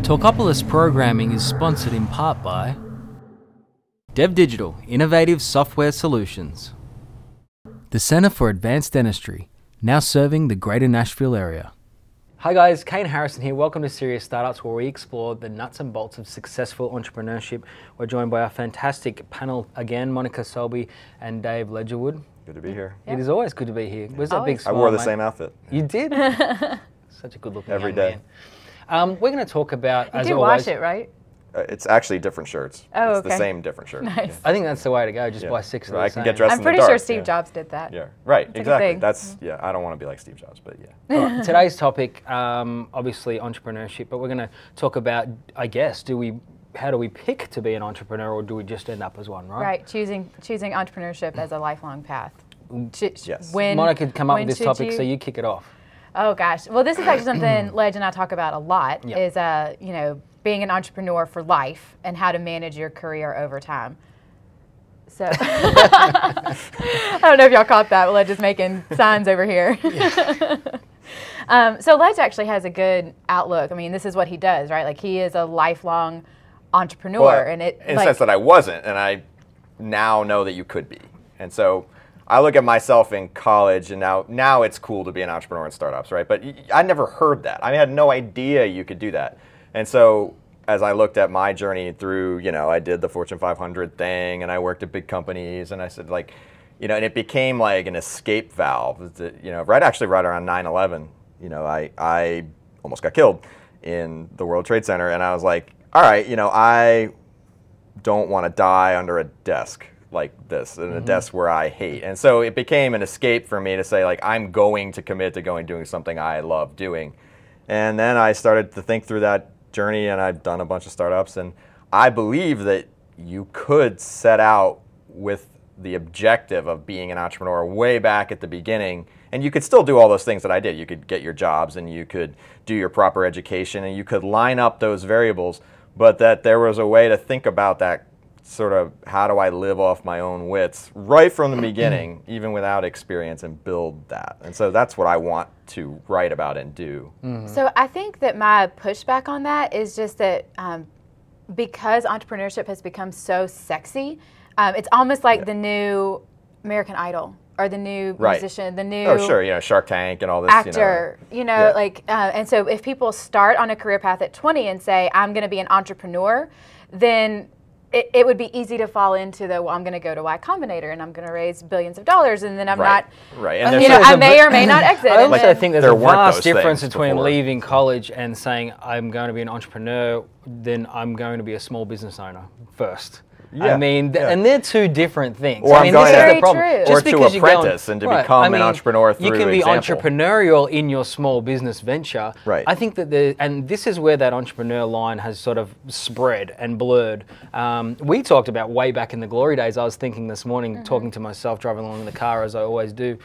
Talkopolis Programming is sponsored in part by Dev Digital, Innovative Software Solutions. The Center for Advanced Dentistry, now serving the greater Nashville area. Hi guys, Kane Harrison here. Welcome to Serious Startups, where we explore the nuts and bolts of successful entrepreneurship. We're joined by our fantastic panel again, Monica Selby and Dave Ledgerwood. Good to be here. It is always good to be here. Where's that big smile, I wore the mate? same outfit. You did? Such a good looking Every young day. man. We're going to talk about, You as do always, wash it, right? It's actually different shirts. Oh, it's okay. the same different shirt. Nice. I think that's the way to go. Just Yeah. buy six of I the can same. get dressed I'm in pretty the sure dark. Steve Yeah. Jobs did that. Yeah, right, It's a good exactly. thing. That's, yeah, I don't want to be like Steve Jobs, but yeah. All right, today's topic, obviously entrepreneurship, but we're going to talk about, I guess, how do we pick to be an entrepreneur, or do we just end up as one, right? Right, choosing entrepreneurship as a lifelong path. Yes. Monica come up with this should topic, so you kick it off. Oh gosh, well this is actually something Ledge and I talk about a lot. Yeah. Is being an entrepreneur for life and how to manage your career over time. So I don't know if y'all caught that. Ledge is making signs over here. So Ledge actually has a good outlook. I mean, this is what he does, right? Like, he is a lifelong entrepreneur, Well, and it in the sense that I wasn't, and I now know that you could be. And so I look at myself in college, and now it's cool to be an entrepreneur in startups, right? But I never heard that. I had no idea you could do that. And so as I looked at my journey through, I did the Fortune 500 thing, and I worked at big companies, and I said, like, and it became like an escape valve. Right around 9/11, I almost got killed in the World Trade Center, and I was like, all right, I don't want to die under a desk like this, in a desk where I hate. And so it became an escape for me to say, like, I'm going to commit to doing something I love doing. And then I started to think through that journey, and I've done a bunch of startups, and I believe that you could set out with the objective of being an entrepreneur way back at the beginning, and you could still do all those things that I did. You could get your jobs, and you could do your proper education, and you could line up those variables, but that there was a way to think about that sort of, how do I live off my own wits right from the beginning, even without experience, and build that. And so that's what I want to write about and do. So I think that my pushback on that is just that because entrepreneurship has become so sexy, it's almost like the new American Idol, or the new musician, the new Shark Tank and all this actor, and so if people start on a career path at 20 and say, I'm going to be an entrepreneur, then it would be easy to fall into I'm going to go to Y Combinator and I'm going to raise billions of dollars, and then I'm not, right. And I may or may not exit. I also think there's a vast those difference things between before. leaving college and saying, I'm going to be an entrepreneur, then I'm going to be a small business owner first. Yeah, I mean, yeah. and they're two different things. Or I mean, I'm this going is to- the problem. Very true. Just Or to because you're apprentice and to become an entrepreneur through you can be example. entrepreneurial in your small business venture. Right. I think that and this is where that entrepreneur line has sort of spread and blurred. We talked about way back in the glory days. I was thinking this morning, talking to myself, driving along in the car, as I always do,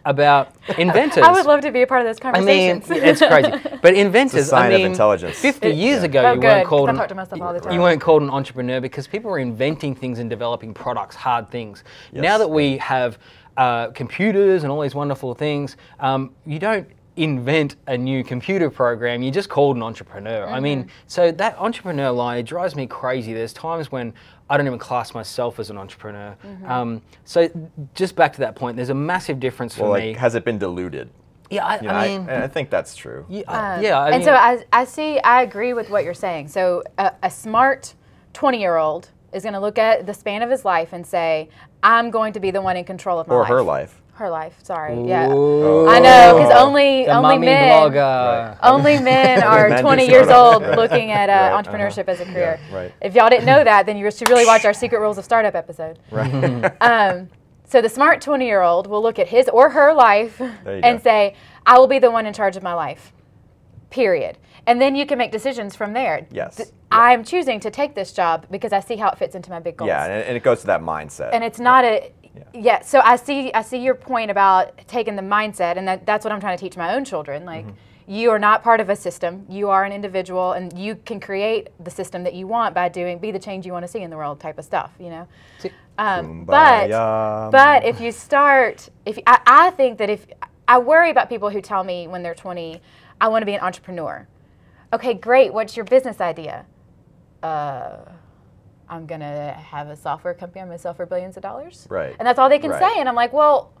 about inventors. I would love to be a part of those I mean, conversations. it's crazy. But inventors, It's a sign I of mean, intelligence. 50 years ago, Oh, you good, weren't called 'cause I talk to myself all the time. you weren't called an entrepreneur because people were inventing things and developing products, hard things. Yes. Now that we have computers and all these wonderful things, you don't invent a new computer program, you're just called an entrepreneur. I mean, so that entrepreneur line, it drives me crazy. There's times when I don't even class myself as an entrepreneur. So just back to that point, there's a massive difference for me. Has it been diluted? Yeah, I mean, I think that's true. I and mean, so I agree with what you're saying. So a smart 20-year-old is going to look at the span of his life and say, I'm going to be the one in control of my life. Or her life. Her life, sorry. Yeah. Ooh. I know, because The only mummy men blogger. only men are Men do 20 years startups. old Right. looking at Right, entrepreneurship as a career. Yeah, right. If y'all didn't know that, then you should really watch our Secret Rules of Startup episode. Right. So the smart 20-year-old will look at his or her life and go. say, I will be the one in charge of my life, period. And then you can make decisions from there. Yes. I'm choosing to take this job because I see how it fits into my big goals. Yeah, and it goes to that mindset. And it's not so I see your point about taking the mindset, and that's what I'm trying to teach my own children. Like, you are not part of a system. You are an individual, and you can create the system that you want by be the change you want to see in the world type of stuff, But if you start, I think that I worry about people who tell me when they're 20, I want to be an entrepreneur. Okay, great. What's your business idea? I'm going to have a software company. I'm going to sell for billions of dollars. Right. And that's all they can say. And I'm like, well,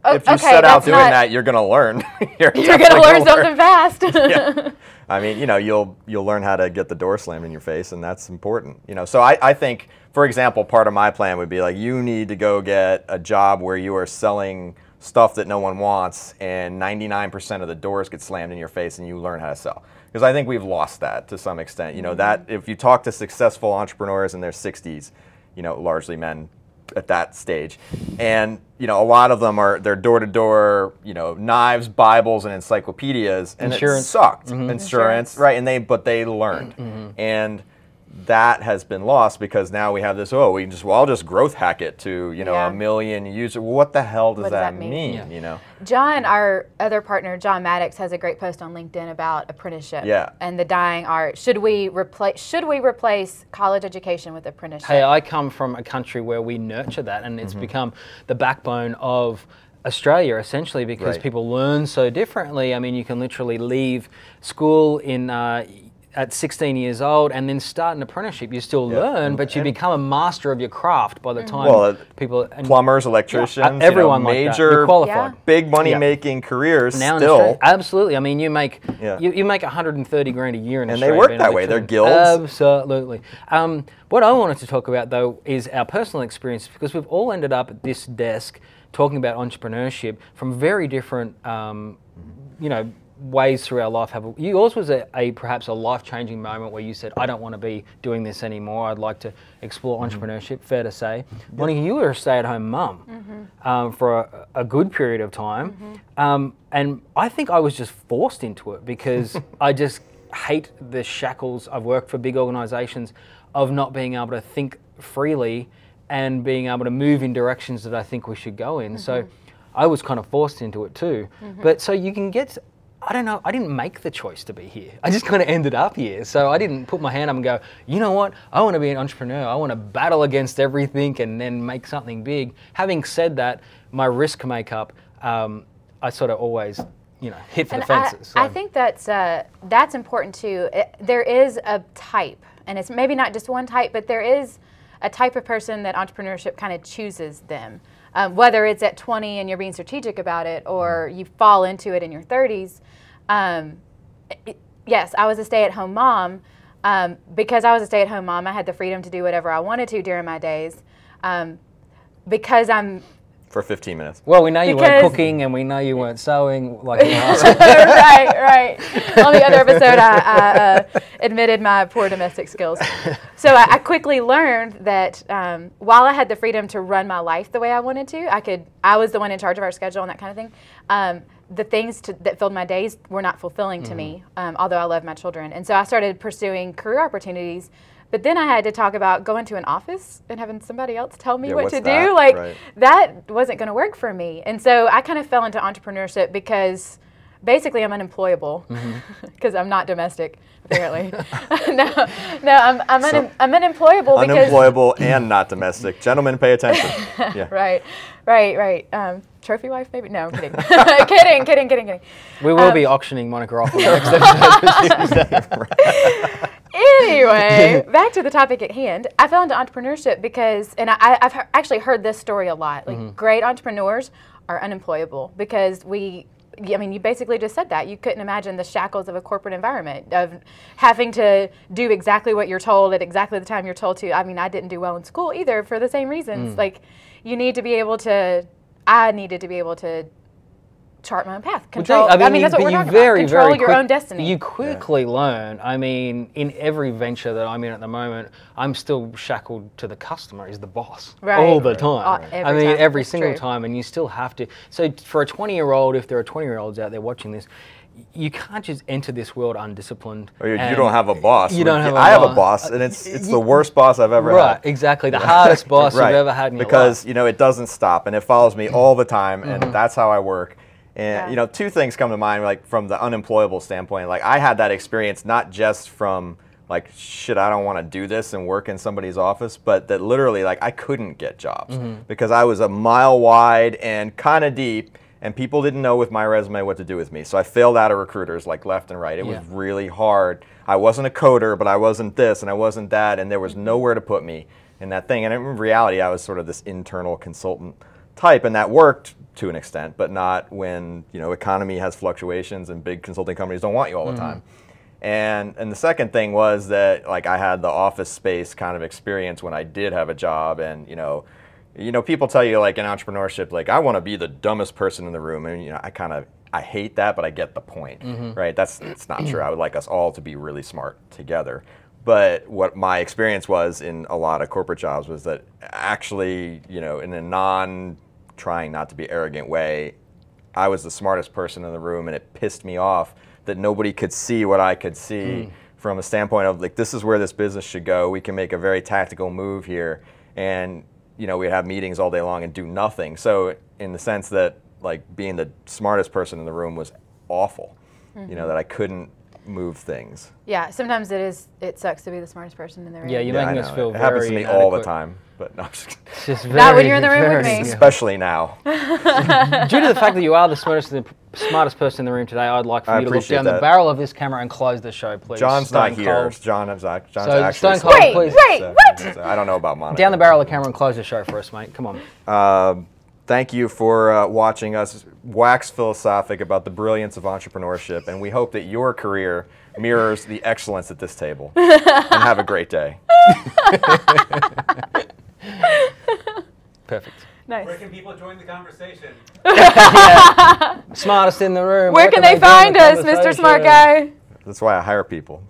if you set out doing that, you're going to learn. You're going to learn something fast. Yeah. I mean, you'll learn how to get the door slammed in your face, and that's important. So I think, for example, part of my plan would be like, you need to go get a job where you are selling stuff that no one wants, and 99% of the doors get slammed in your face, and you learn how to sell. Because I think we've lost that to some extent. That if you talk to successful entrepreneurs in their 60s, largely men at that stage, and a lot of them they're door to door, knives, Bibles, and encyclopedias, and it sucked. Insurance, right? But they learned, and that has been lost because now we have this. I'll just growth hack it to a million users. Well, what the hell does that mean? Yeah. John, our other partner, John Maddox, has a great post on LinkedIn about apprenticeship and the dying art. Should we replace college education with apprenticeship? Hey, I come from a country where we nurture that, and it's become the backbone of Australia, essentially, because people learn so differently. I mean, you can literally leave school at 16 years old and then start an apprenticeship. You still learn, but you become a master of your craft by the time people... plumbers, electricians, everyone major, qualified. Big money-making careers now still. Absolutely. I mean, you make you make 130 grand a year in Australia. And they work that way. They're guilds. Absolutely. What I wanted to talk about, though, is our personal experience, because we've all ended up at this desk talking about entrepreneurship from very different, ways through our life. Yours was perhaps a life-changing moment where you said, I don't want to be doing this anymore. I'd like to explore entrepreneurship, fair to say. Monica, you were a stay-at-home mum for a good period of time. And I think I was just forced into it because I just hate the shackles. I've worked for big organizations of not being able to think freely and being able to move in directions that I think we should go in. So I was kind of forced into it too. But so you can get... I don't know, I didn't make the choice to be here. I just kind of ended up here. So I didn't put my hand up and go, you know what, I want to be an entrepreneur. I want to battle against everything and then make something big. Having said that, my risk makeup, I sort of always, hit for the fences. I think that's important too. There is a type, and it's maybe not just one type, but there is a type of person that entrepreneurship kind of chooses them. Whether it's at 20 and you're being strategic about it, or you fall into it in your 30s. Yes, I was a stay-at-home mom. Because I was a stay-at-home mom, I had the freedom to do whatever I wanted to during my days. Because I'm... For 15 minutes. Well, we know you weren't cooking, and we know you weren't sewing. Right. On the other episode, I admitted my poor domestic skills. So I quickly learned that while I had the freedom to run my life the way I wanted to, I was the one in charge of our schedule and that kind of thing. The things that filled my days were not fulfilling to me, although I love my children. And so I started pursuing career opportunities. But then I had to talk about going to an office and having somebody else tell me what to do. That wasn't going to work for me. And so I kind of fell into entrepreneurship because basically I'm unemployable because I'm not domestic, apparently. I'm unemployable because... Unemployable and not domestic. Gentlemen, pay attention. Yeah. Right. Trophy wife, maybe? No, I'm kidding. kidding. We will be auctioning Monica off in the next episode. Anyway, back to the topic at hand. I fell into entrepreneurship because, and I've actually heard this story a lot, great entrepreneurs are unemployable because you basically just said that. You couldn't imagine the shackles of a corporate environment, of having to do exactly what you're told at exactly the time you're told to. I mean, I didn't do well in school either for the same reasons. You need to be able to, I needed to be able to chart my own path. Control. That's what we're talking about. Control your own destiny. You quickly learn. I mean, in every venture that I'm in at the moment, I'm still shackled to the customer as the boss all the time. Every single time, and you still have to. So for a 20-year-old, if there are 20-year-olds out there watching this, you can't just enter this world undisciplined. Or you don't have a boss. I have a boss, and it's the worst boss I've ever had. Right, exactly. The hardest boss you've ever had in your life. Because, it doesn't stop, and it follows me all the time, and that's how I work. And, two things come to mind, from the unemployable standpoint. I had that experience not just from, shit, I don't want to do this and work in somebody's office, but that literally, I couldn't get jobs because I was a mile wide and kind of deep. And people didn't know with my resume what to do with me. So I failed out of recruiters like left and right. It was really hard. I wasn't a coder, but I wasn't this and I wasn't that, and there was nowhere to put me in that thing. And in reality, I was sort of this internal consultant type, and that worked to an extent, but not when, you know, economy has fluctuations and big consulting companies don't want you all the time. And the second thing was that, like, I had the office space kind of experience when I did have a job, and you know, people tell you, like, in entrepreneurship, like, I want to be the dumbest person in the room, and you know, I hate that, but I get the point, right? It's not true. I would like us all to be really smart together. But what my experience was in a lot of corporate jobs was that actually, you know, in a trying not to be arrogant way, I was the smartest person in the room, and it pissed me off that nobody could see what I could see from a standpoint of, like, this is where this business should go. We can make a very tactical move here, and you know, we'd have meetings all day long and do nothing. So in the sense that, like, being the smartest person in the room was awful, you know, that I couldn't move things. Yeah, sometimes it sucks to be the smartest person in the room. Yeah, you're making us feel very It happens to me all the time, but no, I'm just kidding. It's just Not when you're in the room with me. Especially now. Due to the fact that you are the smartest person in the room today, I'd like for you to look down the barrel of this camera and close the show, please. John's not here. John's actually Stone Cold, please. Wait, what? I don't know about Monica. Down the barrel of the camera and close the show for us, mate. Come on. Thank you for watching us wax philosophic about the brilliance of entrepreneurship, and we hope that your career mirrors the excellence at this table. And have a great day. Perfect. Nice. Where can people join the conversation? Smartest in the room. Where can they find us, Mr. Smart Guy? That's why I hire people.